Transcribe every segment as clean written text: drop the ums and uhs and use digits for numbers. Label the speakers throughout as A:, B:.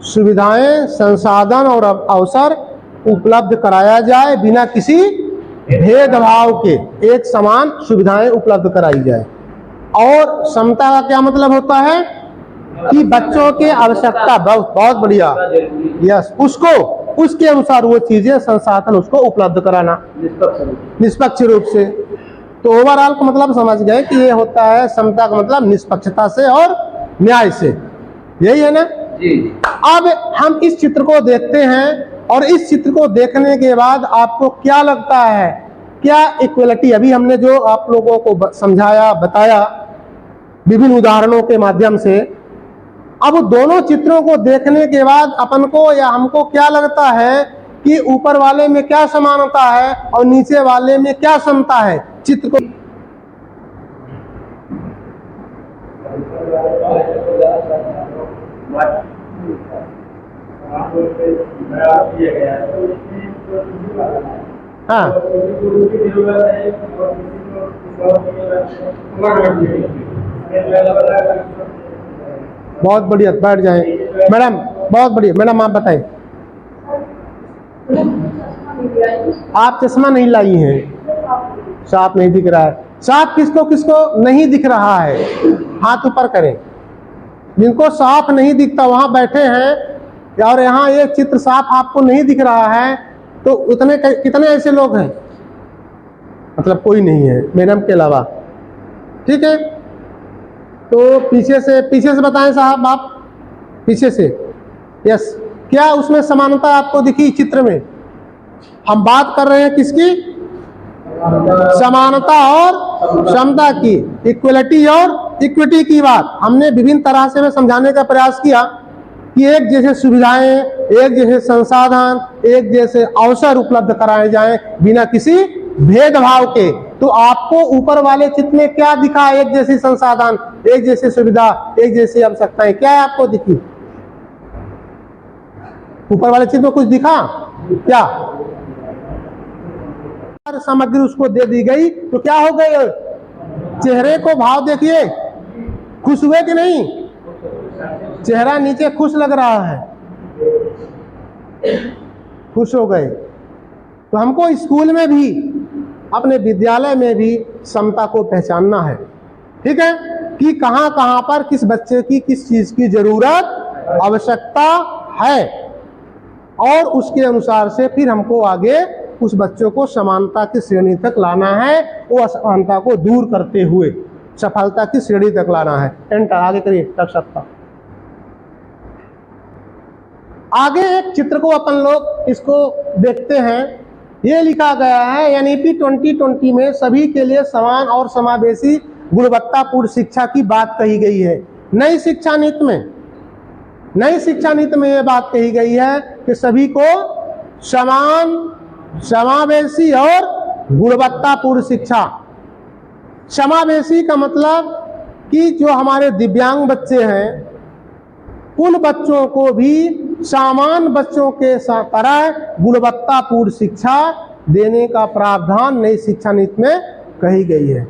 A: सुविधाएं, संसाधन और अवसर उपलब्ध कराया जाए बिना किसी भेदभाव के, एक समान सुविधाएं उपलब्ध कराई जाए। और समता का क्या मतलब होता है कि बच्चों के आवश्यकता, बहुत बढ़िया, यस, उसको उसके अनुसार वो चीजें, संसाधन उसको उपलब्ध कराना निष्पक्ष रूप से। तो ओवरऑल का मतलब समझ गए कि ये होता है समता का मतलब निष्पक्षता से और न्याय से, यही है ना जी। अब हम इस चित्र को देखते हैं और इस चित्र को देखने के बाद आपको क्या लगता है, क्या इक्वलिटी, अभी हमने जो आप लोगों को समझाया, बताया विभिन्न उदाहरणों के माध्यम से, अब दोनों चित्रों को देखने के बाद अपन को या हमको क्या लगता है कि ऊपर वाले में क्या समानता है और नीचे वाले में क्या समता है? चित्र को हाँ, बहुत बढ़िया, बैठ जाएं मैडम, बहुत बढ़िया। मैडम आप बताएं, आप चश्मा नहीं लाई हैं, साफ नहीं दिख रहा है। साफ किसको किसको नहीं दिख रहा है, हाथ ऊपर करें। जिनको साफ नहीं दिखता वहां बैठे हैं और यहाँ ये चित्र साफ आपको नहीं दिख रहा है, तो उतने कितने ऐसे लोग हैं? मतलब कोई नहीं है मैडम के अलावा, ठीक है। तो पीछे से बताएं साहब, आप पीछे से, यस। क्या उसमें समानता आपको दिखी चित्र में? हम बात कर रहे हैं किसकी? समानता और समता की, इक्वलिटी और इक्विटी की बात हमने विभिन्न तरह से समझाने का प्रयास किया कि एक जैसे सुविधाएं, एक जैसे संसाधन, एक जैसे अवसर उपलब्ध कराए जाएं बिना किसी भेदभाव के। तो आपको ऊपर वाले चित्र में क्या दिखा? एक जैसी संसाधन, एक जैसी सुविधा, एक जैसी आवश्यकताएं, क्या आपको दिखी? ऊपर वाले चित्र में कुछ दिखा क्या? सामग्री उसको दे दी गई तो क्या हो गई? चेहरे को भाव देखिए, खुश हुए कि नहीं? चेहरा नीचे खुश लग रहा है, खुश हो गए। तो हमको स्कूल में भी, अपने विद्यालय में भी समता को पहचानना है, ठीक है, कि कहां कहां पर किस बच्चे की किस चीज की जरूरत, आवश्यकता है, और उसके अनुसार से फिर हमको आगे उस बच्चों को समानता की श्रेणी तक लाना है, वो असमानता को दूर करते हुए सफलता की श्रेणी तक लाना है। एंटर, आगे करिए, तक सकता। आगे एक चित्र को अपन लोग इसको देखते हैं। ये लिखा गया है एनईपी 2020 में सभी के लिए समान और समावेशी गुणवत्तापूर्ण शिक्षा की बात कही गई है। नई शिक्षा नीति में ये बात कही गई है कि सभी को समान, समावेशी और गुणवत्तापूर्ण शिक्षा। समावेशी का मतलब कि जो हमारे दिव्यांग बच्चे हैं उन बच्चों को भी सामान्य बच्चों के तरह गुणवत्तापूर्ण शिक्षा देने का प्रावधान नई शिक्षा नीति में कही गई है,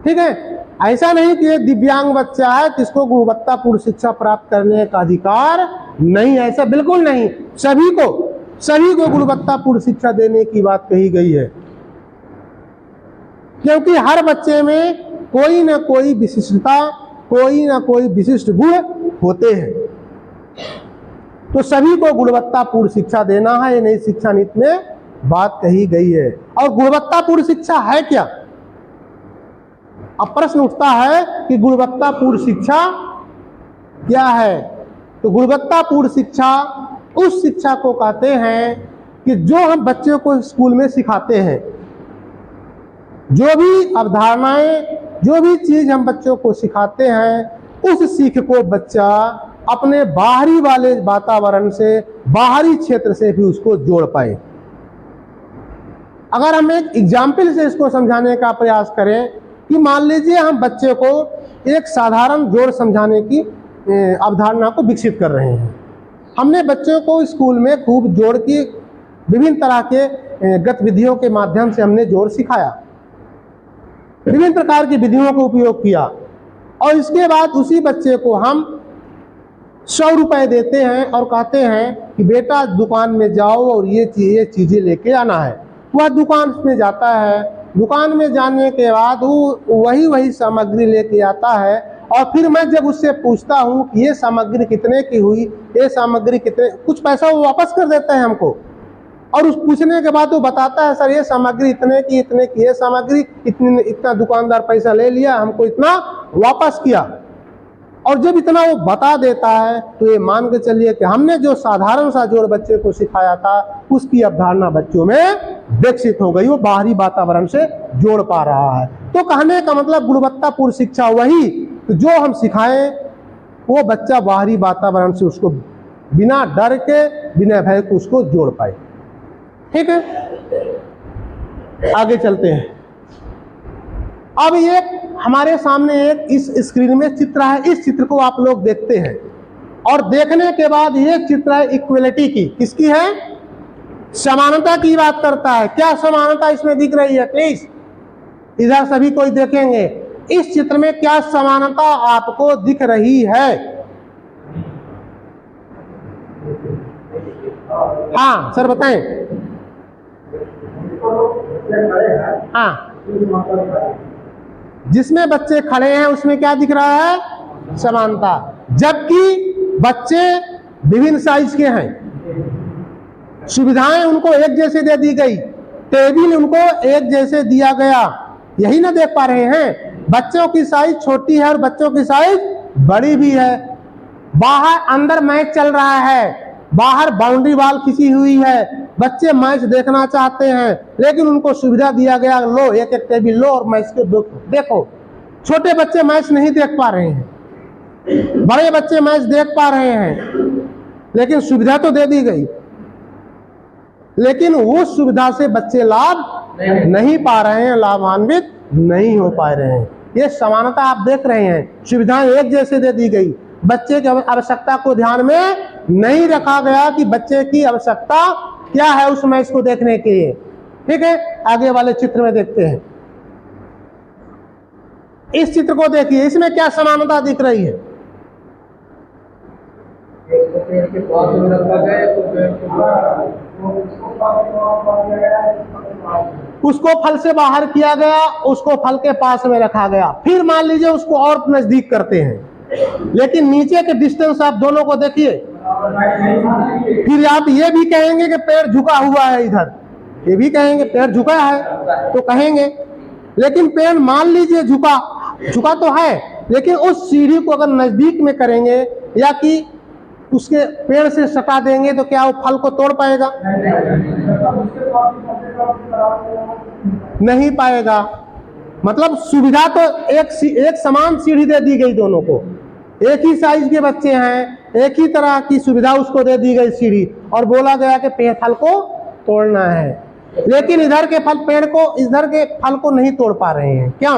A: ठीक है। ऐसा नहीं कि एक दिव्यांग बच्चा है जिसको गुणवत्तापूर्ण शिक्षा प्राप्त करने का अधिकार नहीं है, ऐसा बिल्कुल नहीं। सभी को गुणवत्तापूर्ण शिक्षा देने की बात कही गई है, क्योंकि हर बच्चे में कोई ना कोई विशिष्टता, कोई ना कोई विशिष्ट गुण होते हैं। तो सभी को गुणवत्तापूर्ण शिक्षा देना है, ये नई शिक्षा नीति में बात कही गई है। और गुणवत्तापूर्ण शिक्षा है क्या? अब प्रश्न उठता है कि गुणवत्तापूर्ण शिक्षा क्या है? तो गुणवत्तापूर्ण शिक्षा उस शिक्षा को कहते हैं कि जो हम बच्चों को स्कूल में सिखाते हैं, जो भी अवधारणाएं, जो भी चीज हम बच्चों को सिखाते हैं, उस सीख को बच्चा अपने बाहरी वाले वातावरण से, बाहरी क्षेत्र से भी उसको जोड़ पाए। अगर हम एक एग्जाम्पल से इसको समझाने का प्रयास करें कि मान लीजिए हम बच्चे को एक साधारण जोड़ समझाने की अवधारणा को विकसित कर रहे हैं। हमने बच्चों को स्कूल में खूब जोड़ की विभिन्न तरह के गतिविधियों के माध्यम से हमने जोड़ सिखाया, विभिन्न प्रकार की विधियों का उपयोग किया, और इसके बाद उसी बच्चे को हम 100 रुपए देते हैं और कहते हैं कि बेटा दुकान में जाओ और ये चीज़ें लेके आना है। वह दुकान में जाता है, दुकान में जाने के बाद वो वही सामग्री लेके आता है और फिर मैं जब उससे पूछता हूँ कि ये सामग्री कितने की हुई, ये सामग्री कितने, कुछ पैसा वो वापस कर देता है हमको। और उस पूछने के बाद वो बताता है सर ये सामग्री इतने की, ये सामग्री इतना दुकानदार पैसा ले लिया, हमको इतना वापस किया। और जब इतना वो बता देता है तो ये मान के चलिए कि हमने जो साधारण सा जोड़ बच्चे को सिखाया था उसकी अवधारणा बच्चों में विकसित हो गई, वो बाहरी वातावरण से जोड़ पा रहा है। तो कहने का मतलब गुणवत्तापूर्ण शिक्षा वही जो हम सिखाएं वो बच्चा बाहरी वातावरण से उसको बिना डर के, बिना भय के उसको जोड़ पाए। ठीक है, आगे चलते हैं। अब ये हमारे सामने एक इस स्क्रीन में चित्र है, इस चित्र को आप लोग देखते हैं और देखने के बाद ये चित्र है इक्वलिटी की। किसकी है? समानता की बात करता है। क्या समानता इसमें दिख रही है? प्लीज इधर सभी कोई देखेंगे, इस चित्र में क्या समानता आपको दिख रही है? हाँ सर बताएं। हाँ, जिसमें बच्चे खड़े हैं उसमें क्या दिख रहा है? समानता। जबकि बच्चे विभिन्न साइज के हैं, सुविधाएं उनको एक जैसे दे दी गई, टेबल उनको एक जैसे दिया गया, यही ना देख पा रहे हैं? बच्चों की साइज छोटी है और बच्चों की साइज बड़ी भी है। बाहर अंदर मैच चल रहा है, बाहर बाउंड्री वॉल खींची हुई है, बच्चे मैच देखना चाहते हैं लेकिन उनको सुविधा दिया गया, लो एक एक टेबल लो और मैच को देखो। छोटे बच्चे मैच नहीं देख पा रहे हैं, बड़े बच्चे मैच देख पा रहे हैं, लेकिन सुविधा तो दे दी गई, लेकिन उस सुविधा से बच्चे लाभ नहीं पा रहे हैं, लाभान्वित नहीं हो पा रहे हैं। ये समानता आप देख रहे हैं, सुविधाएं एक जैसे दे दी गई, बच्चे की आवश्यकता को ध्यान में नहीं रखा गया कि बच्चे की आवश्यकता क्या है उस मैच को देखने के लिए। ठीक है, आगे वाले चित्र में देखते हैं। इस चित्र को देखिए, इसमें क्या समानता दिख रही है? उसको फल से बाहर किया गया, उसको फल के पास में रखा गया। फिर मान लीजिए उसको और नजदीक करते हैं, लेकिन नीचे के डिस्टेंस आप दोनों को देखिए। फिर आप ये भी कहेंगे कि पैर झुका हुआ है, इधर ये भी कहेंगे पैर झुका है तो कहेंगे, लेकिन पैर मान लीजिए झुका तो है, लेकिन उस सीढ़ी को अगर नजदीक में करेंगे या कि उसके पेड़ से सटा देंगे तो क्या वो फल को तोड़ पाएगा? नहीं पाएगा। मतलब सुविधा तो एक समान सीढ़ी दे दी गई दोनों को, एक ही साइज के बच्चे हैं, एक ही तरह की सुविधा उसको दे दी गई सीढ़ी, और बोला गया कि फल को तोड़ना है, लेकिन इधर के इधर के फल को नहीं तोड़ पा रहे हैं। क्यों?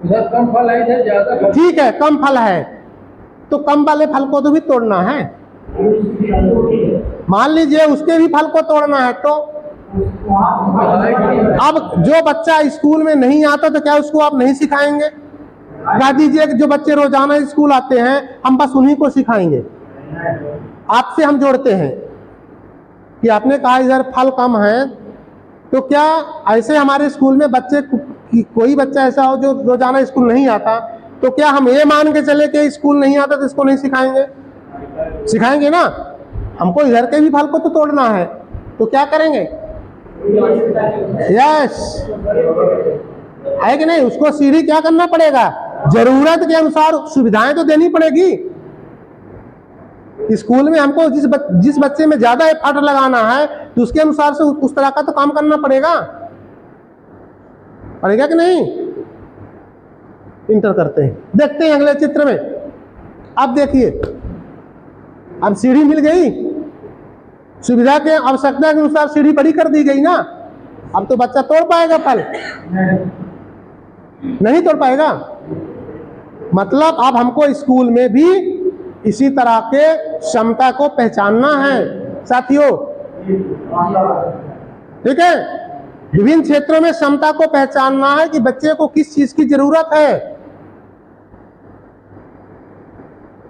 B: इधर कम फल है, इधर ज्यादा।
A: ठीक है, कम फल है तो कम वाले फल को तो भी तोड़ना है। मान लीजिए उसके भी फल को तोड़ना है तो अब जो बच्चा स्कूल में नहीं आता तो क्या उसको आप नहीं सिखाएंगे? कह दीजिए कि जो बच्चे रोजाना स्कूल आते हैं हम बस उन्हीं को सिखाएंगे। आपसे हम जोड़ते हैं कि आपने कहा इधर फल कम है, तो क्या ऐसे हमारे स्कूल में बच्चे कोई बच्चा ऐसा हो जो रोजाना स्कूल नहीं आता, तो क्या हम ये मान के चले कि स्कूल नहीं आता तो इसको नहीं सिखाएंगे? सिखाएंगे ना। हमको इधर के भी फल को तो तोड़ना है, तो क्या करेंगे? यस, है कि नहीं? उसको सीढ़ी क्या करना पड़ेगा? जरूरत के अनुसार सुविधाएं तो देनी पड़ेगी। स्कूल में हमको जिस बच्चे में ज्यादा एफर्ट लगाना है तो उसके अनुसार से उस तरह का तो काम करना पड़ेगा कि नहीं? इंटर करते हैं, देखते हैं अगले चित्र में। अब देखिए, अब सीढ़ी मिल गई, सुविधा के आवश्यकता के अनुसार सीढ़ी बड़ी कर दी गई ना। अब तो बच्चा तोड़ पाएगा फल? नहीं तोड़ पाएगा। मतलब अब हमको स्कूल में भी इसी तरह के क्षमता को पहचानना है साथियों। ठीक है, विभिन्न क्षेत्रों में क्षमता को पहचानना है कि बच्चे को किस चीज की जरूरत है।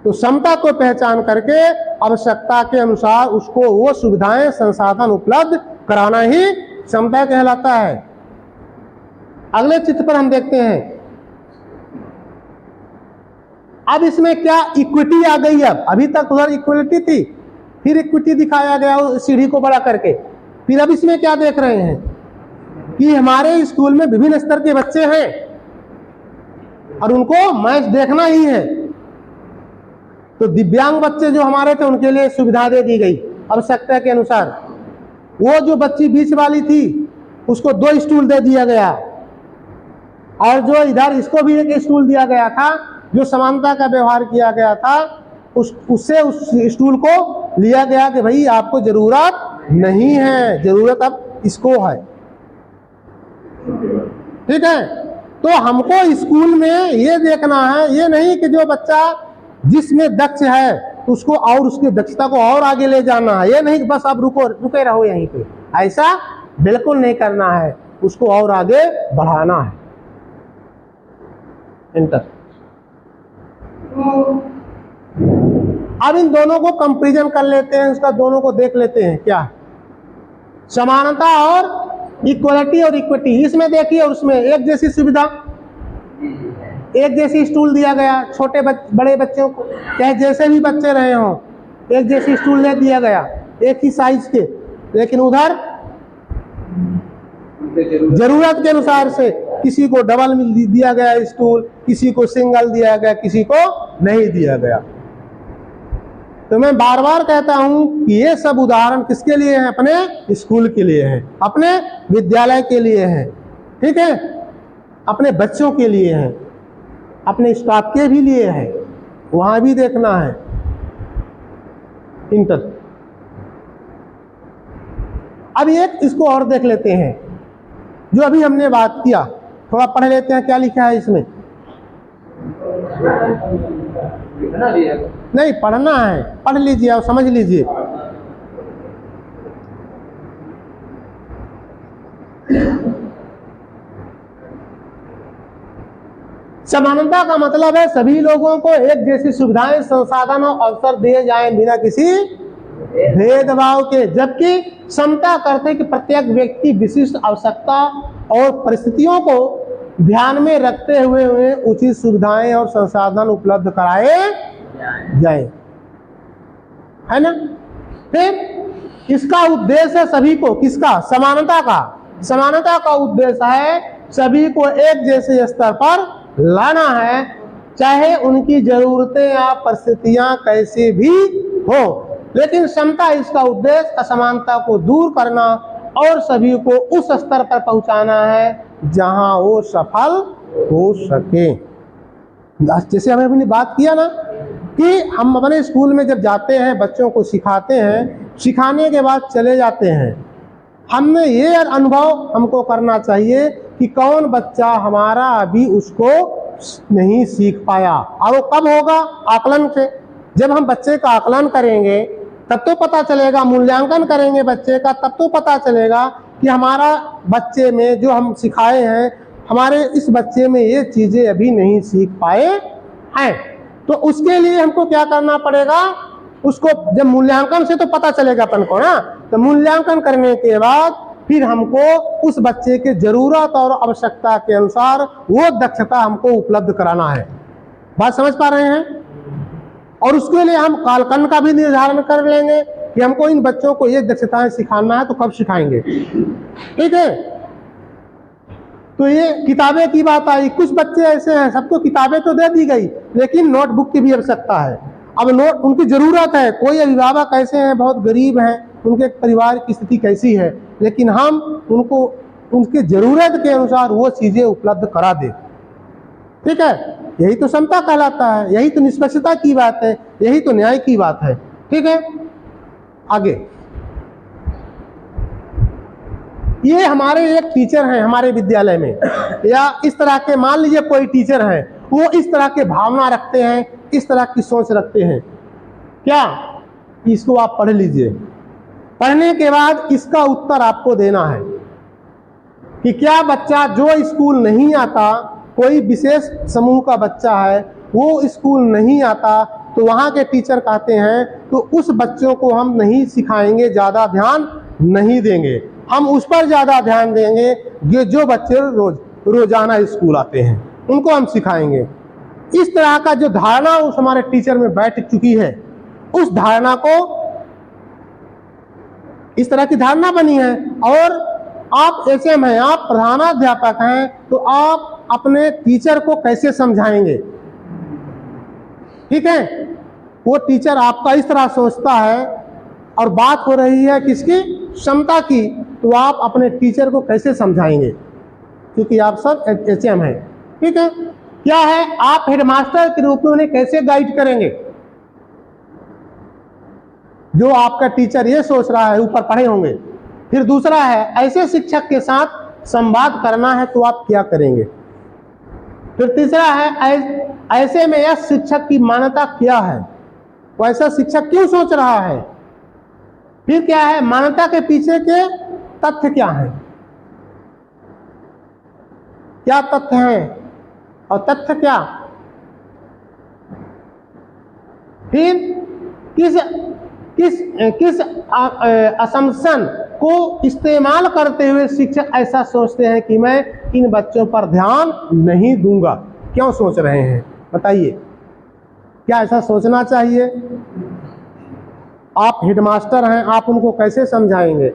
A: तो क्षमता को पहचान करके आवश्यकता के अनुसार उसको वो सुविधाएं संसाधन उपलब्ध कराना ही क्षमता कहलाता है। अगले चित्र पर हम देखते हैं, अब इसमें क्या इक्विटी आ गई। अब अभी तक उधर इक्वलिटी थी, फिर इक्विटी दिखाया गया सीढ़ी को बड़ा करके। फिर अब इसमें क्या देख रहे हैं कि हमारे स्कूल में विभिन्न स्तर के बच्चे हैं और उनको मैच देखना ही है। तो दिव्यांग बच्चे जो हमारे थे उनके लिए सुविधा दे दी गई आवश्यकता के अनुसार। वो जो बच्ची बीच वाली थी उसको 2 स्टूल दे दिया गया, और जो इधर इसको भी 1 स्टूल दिया गया था। जो समानता का व्यवहार किया गया था उससे उस स्टूल को लिया गया कि भाई आपको जरूरत नहीं है, जरूरत अब इसको है। ठीक है, तो हमको स्कूल में ये देखना है, ये नहीं कि जो बच्चा जिसमें दक्ष है उसको और उसकी दक्षता को और आगे ले जाना है। ये नहीं कि बस आप रुके रहो यहीं पे, ऐसा बिल्कुल नहीं करना है, उसको और आगे बढ़ाना है। इंटर। अब इन दोनों को कंपैरिजन कर लेते हैं, उसका दोनों को देख लेते हैं क्या समानता और इक्वलिटी और इक्विटी। इसमें देखिए और उसमें एक जैसी सुविधा, एक जैसी स्टूल दिया गया छोटे बड़े बच्चों को, चाहे जैसे भी बच्चे रहे हों, एक जैसी स्टूल दे दिया गया, एक ही साइज के। लेकिन उधर जरूरत के अनुसार से किसी को डबल दिया गया स्टूल, किसी को सिंगल दिया गया, किसी को नहीं दिया गया। तो मैं बार बार कहता हूं कि ये सब उदाहरण किसके लिए हैं? अपने स्कूल के लिए हैं, अपने विद्यालय के लिए हैं। ठीक है, अपने बच्चों के लिए हैं, अपने स्टाफ के भी लिए है, वहां भी देखना है। इंटर। अब एक इसको और देख लेते हैं जो अभी हमने बात किया, थोड़ा पढ़ लेते हैं क्या लिखा है इसमें। नहीं पढ़ना है, पढ़ लीजिए और समझ लीजिए। समानता का मतलब है सभी लोगों को एक जैसी सुविधाएं, संसाधन और अवसर दिए जाएं बिना किसी भेदभाव के। जबकि समता करते कि प्रत्येक व्यक्ति विशिष्ट आवश्यकता और परिस्थितियों को ध्यान में रखते हुए उन्हें उचित सुविधाएं और संसाधन उपलब्ध कराए जाए, है ना। फिर इसका उद्देश्य है सभी को, किसका? समानता का। समानता का उद्देश्य है सभी को एक जैसे स्तर पर लाना है, चाहे उनकी जरूरतें या परिस्थितियां कैसी भी हो। लेकिन समता इसका उद्देश्य असमानता को दूर करना और सभी को उस स्तर पर पहुंचाना है जहां वो सफल हो सके। जैसे हमें अपनी बात किया ना कि हम अपने स्कूल में जब जाते हैं बच्चों को सिखाते हैं, सिखाने के बाद चले जाते हैं, हमने ये अनुभव हमको करना चाहिए कि कौन बच्चा हमारा अभी उसको नहीं सीख पाया। और वो कब होगा? आकलन से। जब हम बच्चे का आकलन करेंगे तब तो पता चलेगा, मूल्यांकन करेंगे बच्चे का तब तो पता चलेगा कि हमारा बच्चे में जो हम सिखाए हैं, हमारे इस बच्चे में ये चीज़ें अभी नहीं सीख पाए हैं। तो उसके लिए हमको क्या करना पड़ेगा? उसको जब मूल्यांकन से तो पता चलेगा अपन को ना, तो मूल्यांकन करने के बाद फिर हमको उस बच्चे के जरूरत और आवश्यकता के अनुसार वो दक्षता हमको उपलब्ध कराना है। बात समझ पा रहे हैं? और उसके लिए हम कालखंड का भी निर्धारण कर लेंगे कि हमको इन बच्चों को ये दक्षताएं सिखाना है, तो कब सिखाएंगे। ठीक है, तो ये किताबें की बात आई। कुछ बच्चे ऐसे हैं, सबको किताबें तो दे दी गई, लेकिन नोटबुक की भी आवश्यकता है। अब नोट उनकी जरूरत है। कोई अभिभावक ऐसे हैं बहुत गरीब हैं, उनके परिवार की स्थिति कैसी है, लेकिन हम उनको उनकी जरूरत के अनुसार वो चीजें उपलब्ध करा दें। ठीक है, यही तो समता कहलाता है, यही तो निष्पक्षता की बात है, यही तो न्याय की बात है। ठीक है, आगे ये हमारे एक टीचर हैं हमारे विद्यालय में, या इस तरह के मान लीजिए कोई टीचर है, वो इस तरह के भावना रखते हैं, इस तरह की सोच रखते हैं क्या? इसको आप पढ़ लीजिए। पढ़ने के बाद इसका उत्तर आपको देना है कि क्या बच्चा जो स्कूल नहीं आता, कोई विशेष समूह का बच्चा है वो स्कूल नहीं आता, तो वहाँ के टीचर कहते हैं तो उस बच्चों को हम नहीं सिखाएंगे, ज़्यादा ध्यान नहीं देंगे, हम उस पर ज़्यादा ध्यान देंगे ये जो बच्चे रोजाना स्कूल आते हैं उनको हम सिखाएंगे। इस तरह का जो धारणा उस हमारे टीचर में बैठ चुकी है, उस धारणा को, इस तरह की धारणा बनी है। और आप एचएम हैं, आप प्रधानाध्यापक हैं, तो आप अपने टीचर को कैसे समझाएंगे? ठीक है, वो टीचर आपका इस तरह सोचता है और बात हो रही है किसकी? क्षमता की, तो आप अपने टीचर को कैसे समझाएंगे? क्योंकि आप सब एचएम हैं। ठीक है, क्या है, आप हेडमास्टर के रूप में उन्हें कैसे गाइड करेंगे? जो आपका टीचर ये सोच रहा है, ऊपर पढ़े होंगे। फिर दूसरा है, ऐसे शिक्षक के साथ संवाद करना है तो आप क्या करेंगे? फिर तीसरा है, ऐसे में यह शिक्षक की मान्यता क्या है, वो ऐसा शिक्षक क्यों सोच रहा है? फिर क्या है, मान्यता के पीछे के तथ्य क्या हैं, क्या तथ्य हैं और तथ्य क्या? फिर किस असम्पशन को इस्तेमाल करते हुए शिक्षक ऐसा सोचते हैं कि मैं इन बच्चों पर ध्यान नहीं दूंगा? क्यों सोच रहे हैं बताइए? क्या ऐसा सोचना चाहिए? आप हेडमास्टर हैं, आप उनको कैसे समझाएंगे?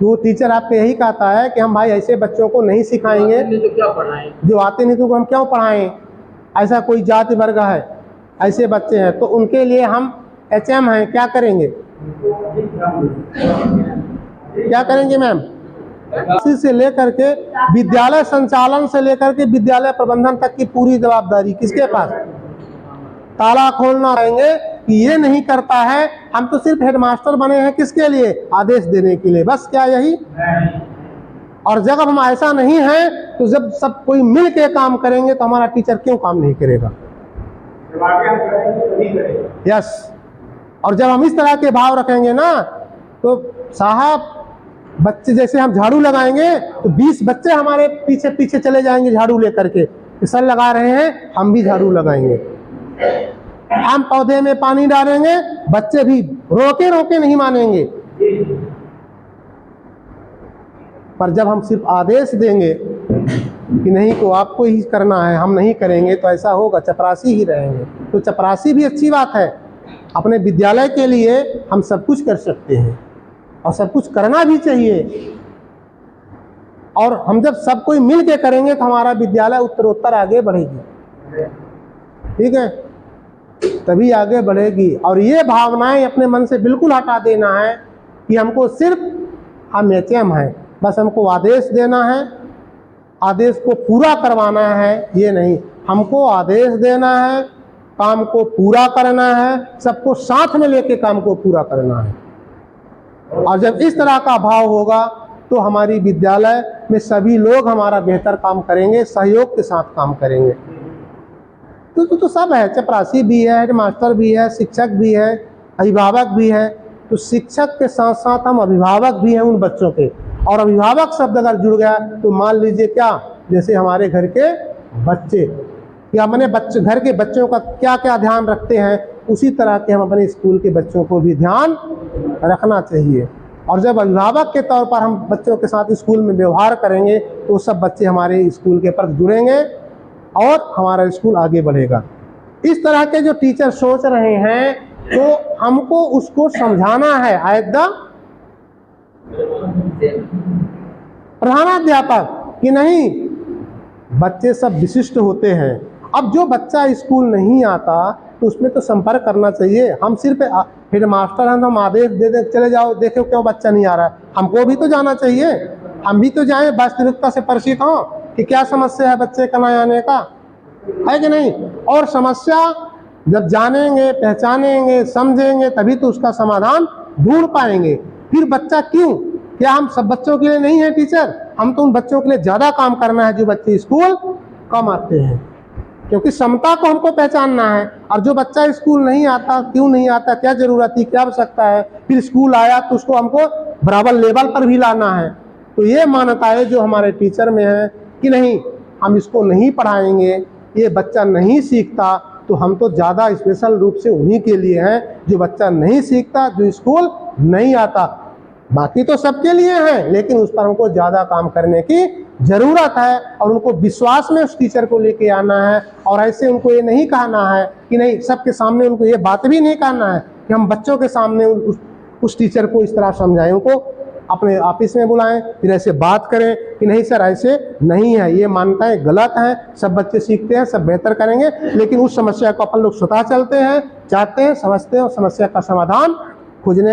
A: वो टीचर आपको यही कहता है कि हम भाई ऐसे बच्चों को नहीं सिखाएंगे,
B: तो क्या पढ़ाएं?
A: जो आते नहीं तो हम क्यों पढ़ाएं? ऐसा कोई जाति वर्ग है, ऐसे बच्चे हैं, तो उनके लिए हम एचएम हैं, क्या करेंगे? क्या करेंगे मैम? इसी से लेकर के विद्यालय संचालन से लेकर के विद्यालय प्रबंधन तक की पूरी जवाबदारी किसके पास? ताला खोलना रहेंगे कि ये नहीं करता है, हम तो सिर्फ हेडमास्टर बने हैं किसके लिए? आदेश देने के लिए, बस। क्या यही? और जब हम ऐसा नहीं हैं तो जब सब कोई मिल के काम करेंगे तो हमारा टीचर क्यों काम नहीं करेगा? यस। और जब हम इस तरह के भाव रखेंगे ना, तो साहब बच्चे, जैसे हम झाड़ू लगाएंगे तो 20 बच्चे हमारे पीछे पीछे चले जाएंगे झाड़ू लेकर के, सर लगा रहे हैं हम भी झाड़ू लगाएंगे। हम पौधे में पानी डालेंगे, बच्चे भी रोके रोके नहीं मानेंगे। पर जब हम सिर्फ आदेश देंगे कि नहीं को आपको ही करना है, हम नहीं करेंगे, तो ऐसा होगा, चपरासी ही रहेंगे। तो चपरासी भी अच्छी बात है, अपने विद्यालय के लिए हम सब कुछ कर सकते हैं और सब कुछ करना भी चाहिए। और हम जब सब कोई मिल के करेंगे तो हमारा विद्यालय उत्तरोत्तर आगे बढ़ेगी। ठीक है, तभी आगे बढ़ेगी। और ये भावनाएं अपने मन से बिल्कुल हटा देना है कि हमको सिर्फ हम एचएम हैं, बस हमको आदेश देना है, आदेश को पूरा करवाना है, ये नहीं। हमको आदेश देना है, काम को पूरा करना है, सबको साथ में लेके काम को पूरा करना है। और जब इस तरह का भाव होगा तो हमारी विद्यालय में सभी लोग हमारा बेहतर काम करेंगे, सहयोग के साथ काम करेंगे। तो सब है, चपरासी भी है, हेडमास्टर भी है, शिक्षक भी है, अभिभावक भी है। तो शिक्षक के साथ साथ हम अभिभावक भी हैं उन बच्चों के। और अभिभावक शब्द अगर जुड़ गया तो मान लीजिए क्या, जैसे हमारे घर के बच्चे, या अपने बच्चे, घर के बच्चों का क्या क्या ध्यान रखते हैं, उसी तरह के हम अपने स्कूल के बच्चों को भी ध्यान रखना चाहिए। और जब अभिभावक के तौर पर हम बच्चों के साथ स्कूल में व्यवहार करेंगे तो सब बच्चे हमारे स्कूल के प्रति जुड़ेंगे और हमारा स्कूल आगे बढ़ेगा। इस तरह के जो टीचर सोच रहे हैं तो हमको उसको समझाना है एट द प्रधानाध्यापक कि नहीं, बच्चे सब विशिष्ट होते हैं। अब जो बच्चा स्कूल नहीं आता तो उसमें तो संपर्क करना चाहिए। हम सिर्फ हेडमास्टर हैं तो हम आदेश दे दे चले जाओ, देखो क्यों बच्चा नहीं आ रहा है, हमको भी तो जाना चाहिए, हम भी तो जाएं, वास्तविकता से परिचित हों कि क्या समस्या है बच्चे का नहीं आने का, है कि नहीं। और समस्या जब जानेंगे, पहचानेंगे, समझेंगे, तभी तो उसका समाधान ढूंढ पाएंगे। फिर बच्चा क्यों, क्या हम सब बच्चों के लिए नहीं है टीचर? हम तो उन बच्चों के लिए ज़्यादा काम करना है जो बच्चे स्कूल कम आते हैं, क्योंकि क्षमता को हमको पहचानना है। और जो बच्चा स्कूल नहीं आता, क्यों नहीं आता, क्या ज़रूरत थी, क्या आवश्यकता है, फिर स्कूल आया तो उसको हमको बराबर लेवल पर भी लाना है। तो ये मान्यताएं जो हमारे टीचर में है कि नहीं, हम इसको नहीं पढ़ाएंगे, ये बच्चा नहीं सीखता, तो हम तो ज़्यादा स्पेशल रूप से उन्हीं के लिए हैं जो बच्चा नहीं सीखता, जो स्कूल नहीं आता। बाकी तो सबके लिए हैं, लेकिन उस पर हमको ज़्यादा काम करने की ज़रूरत है और उनको विश्वास में उस टीचर को लेके आना है। और ऐसे उनको ये नहीं कहना है कि नहीं, सबके सामने उनको ये बात भी नहीं कहना है कि हम बच्चों के सामने उस टीचर को इस तरह समझाएं। उनको अपने ऑफिस में बुलाएं, फिर ऐसे बात करें कि नहीं सर ऐसे नहीं है, ये मान्यताएं गलत हैं, सब बच्चे सीखते हैं, सब बेहतर करेंगे, लेकिन उस समस्या को अपन लोग स्वतः चलते हैं, चाहते हैं, समझते हैं और समस्या का समाधान खोजने